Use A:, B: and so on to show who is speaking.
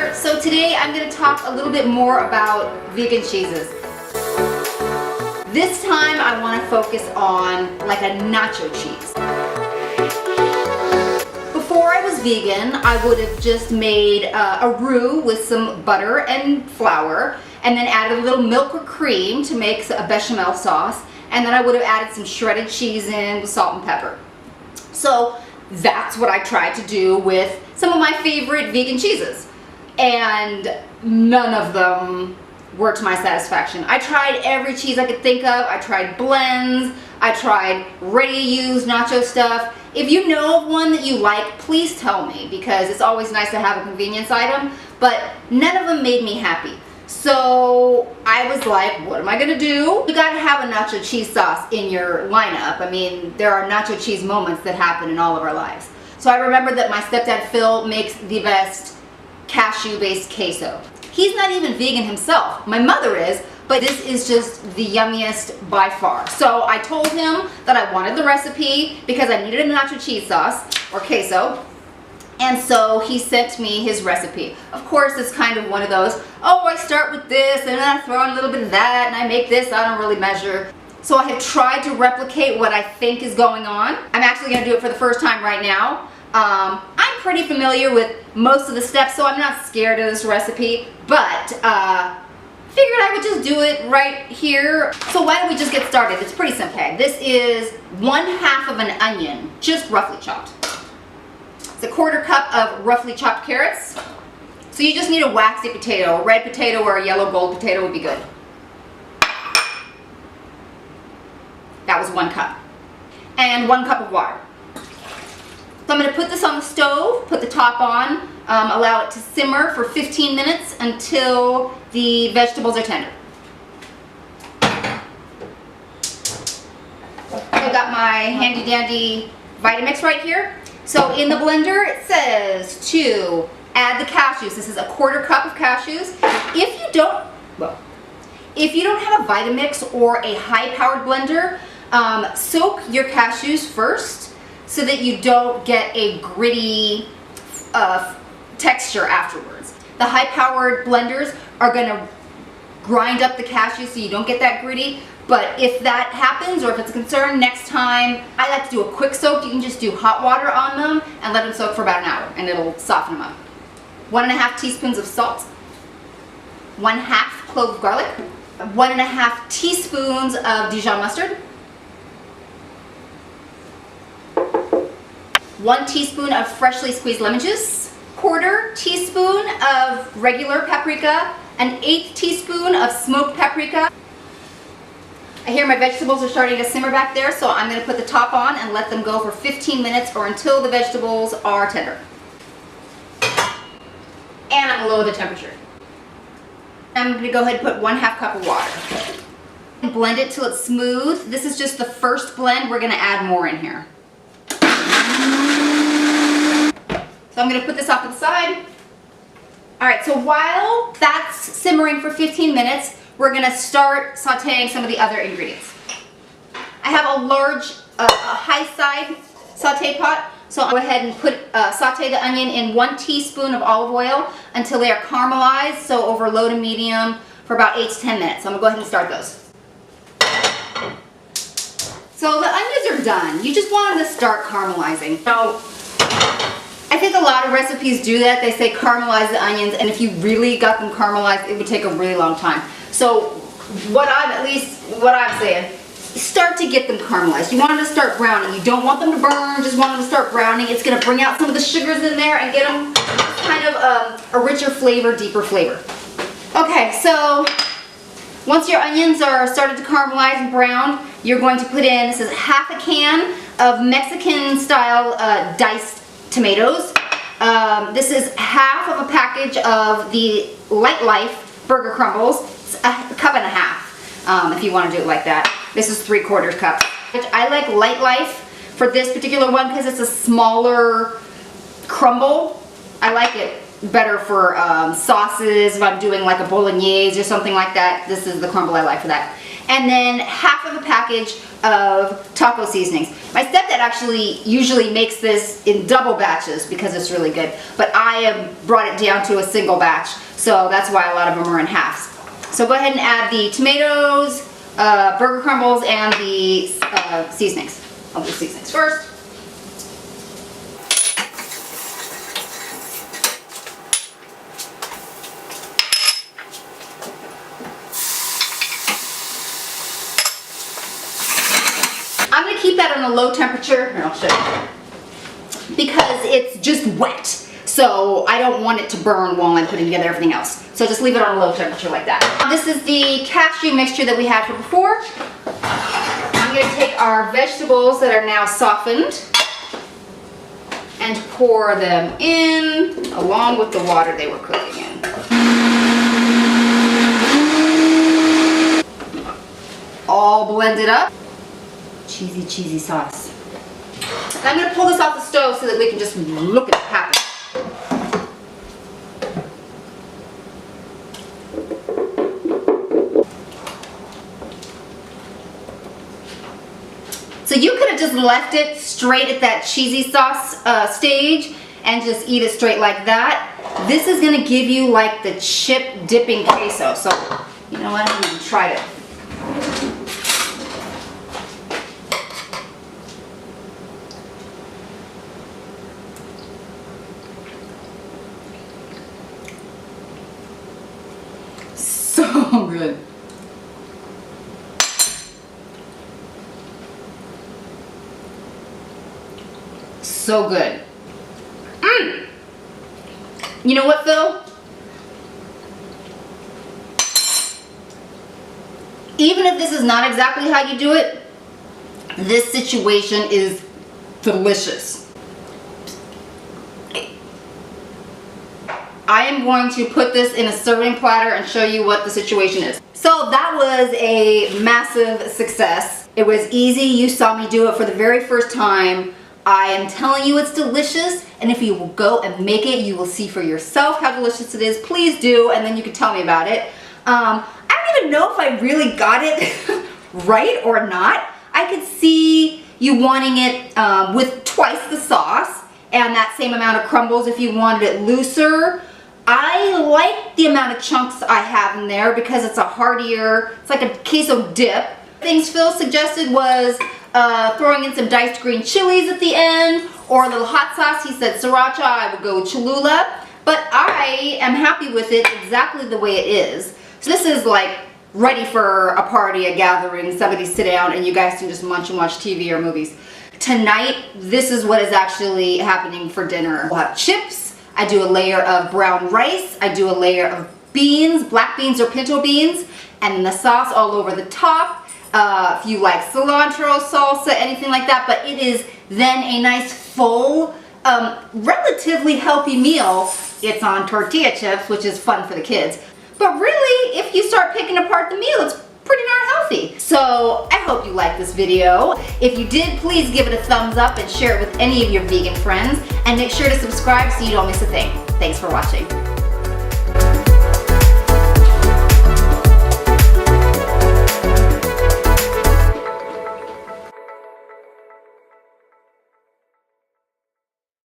A: here. So today I'm going to talk a little bit more about vegan cheeses. This time I want to focus on like a nacho cheese. Before I was vegan, I would have just made a roux with some butter and flour, and then added a little milk or cream to make a bechamel sauce, and then I would have added some shredded cheese in with salt and pepper. So that's what I tried to do with some of my favorite vegan cheeses, and none of them were to my satisfaction. I tried every cheese I could think of. I tried blends, I tried ready-to-use nacho stuff. If you know of one that you like, please tell me, because it's always nice to have a convenience item, but none of them made me happy. So I was like, what am I gonna do? You gotta have a nacho cheese sauce in your lineup. I mean, there are nacho cheese moments that happen in all of our lives. So I remember that my stepdad Phil makes the best cashew-based queso. He's not even vegan himself. My mother is, but this is just the yummiest by far. So I told him that I wanted the recipe because I needed a nacho cheese sauce, or queso. And so he sent me his recipe. Of course, it's kind of one of those, oh, I start with this, and then I throw in a little bit of that, and I make this, I don't really measure. So I have tried to replicate what I think is going on. I'm actually gonna do it for the first time right now. I'm pretty familiar with most of the steps, so I'm not scared of this recipe, but figured I would just do it right here. So why don't we just get started? It's pretty simple. Okay, this is 1/2 of an onion, just roughly chopped. It's a 1/4 cup of roughly chopped carrots. So you just need a waxy potato. A red potato or a yellow gold potato would be good. That was 1 cup. And 1 cup of water. So I'm going to put this on the stove, put the top on, allow it to simmer for 15 minutes until the vegetables are tender. I've got my handy dandy Vitamix right here. So in the blender it says to add the cashews. This is a 1/4 cup of cashews. If you don't have a Vitamix or a high-powered blender, soak your cashews first so that you don't get a gritty texture afterwards. The high-powered blenders are going to grind up the cashews so you don't get that gritty. But if that happens, or if it's a concern, next time I like to do a quick soak. You can just do hot water on them and let them soak for about an hour, and it'll soften them up. 1½ teaspoons of salt, 1/2 clove of garlic, 1½ teaspoons of Dijon mustard, 1 teaspoon of freshly squeezed lemon juice, 1/4 teaspoon of regular paprika, an 1/8 teaspoon of smoked paprika. I hear my vegetables are starting to simmer back there, so I'm going to put the top on and let them go for 15 minutes or until the vegetables are tender. And I'm going to lower the temperature. I'm going to go ahead and put 1/2 cup of water. Blend it till it's smooth. This is just the first blend. We're going to add more in here. So I'm going to put this off to the side. Alright, so while that's simmering for 15 minutes, we're going to start sauteing some of the other ingredients. I have a large, high-side saute pot, so I'll go ahead and saute the onion in 1 teaspoon of olive oil until they are caramelized, so over low to medium for about 8 to 10 minutes. So I'm going to go ahead and start those. So the onions are done. You just want them to start caramelizing. So I think a lot of recipes do that. They say caramelize the onions, and if you really got them caramelized, it would take a really long time. So what I'm saying, start to get them caramelized. You want them to start browning. You don't want them to burn, just want them to start browning. It's going to bring out some of the sugars in there and get them kind of a richer flavor, deeper flavor. Okay, so once your onions are started to caramelize and brown, you're going to put in, this is 1/2 can of Mexican-style diced tomatoes. This is 1/2 of a package of the Lightlife burger crumbles. It's a 1.5 cups if you want to do it like that. This is 3/4 cup. I like Lightlife for this particular one because it's a smaller crumble. I like it better for sauces, if I'm doing like a bolognese or something like that. This is the crumble I like for that. and then half of a package of taco seasonings. My stepdad actually usually makes this in double batches because it's really good, but I have brought it down to a single batch, so that's why a lot of them are in halves. So go ahead and add the tomatoes, burger crumbles, and the seasonings. I'll do seasonings first. I'm going to keep that on a low temperature, and I'll show you, because it's just wet. So I don't want it to burn while I'm putting together everything else. So just leave it on a low temperature like that. This is the cashew mixture that we had from before. I'm going to take our vegetables that are now softened and pour them in along with the water they were cooking in. All blended up. Cheesy, cheesy sauce. I'm going to pull this off the stove so that we can just look at it happen. So you could have just left it straight at that cheesy sauce stage and just eat it straight like that. This is going to give you like the chip dipping queso. So, you know what, I haven't even tried it. So good. So good. You know what, Phil? Even if this is not exactly how you do it, this situation is delicious. I am going to put this in a serving platter and show you what the situation is. So that was a massive success. It was easy. You saw me do it for the very first time. I am telling you it's delicious, and if you will go and make it, you will see for yourself how delicious it is. Please do, and then you can tell me about it. I don't even know if I really got it right or not. I could see you wanting it with twice the sauce and that same amount of crumbles if you wanted it looser. I like the amount of chunks I have in there because it's a heartier, it's like a queso dip. Things Phil suggested was throwing in some diced green chilies at the end, or a little hot sauce. He said sriracha, I would go Cholula, but I am happy with it exactly the way it is. So this is like ready for a party, a gathering, somebody sit down and you guys can just munch and watch TV or movies. Tonight, this is what is actually happening for dinner. We'll have chips, I do a layer of brown rice, I do a layer of beans, black beans or pinto beans, and the sauce all over the top. If you like cilantro, salsa, anything like that, but it is then a nice full, relatively healthy meal. It's on tortilla chips, which is fun for the kids. But really, if you start picking apart the meal, it's pretty darn healthy. So I hope you liked this video. If you did, please give it a thumbs up and share it with any of your vegan friends. And make sure to subscribe so you don't miss a thing. Thanks for watching.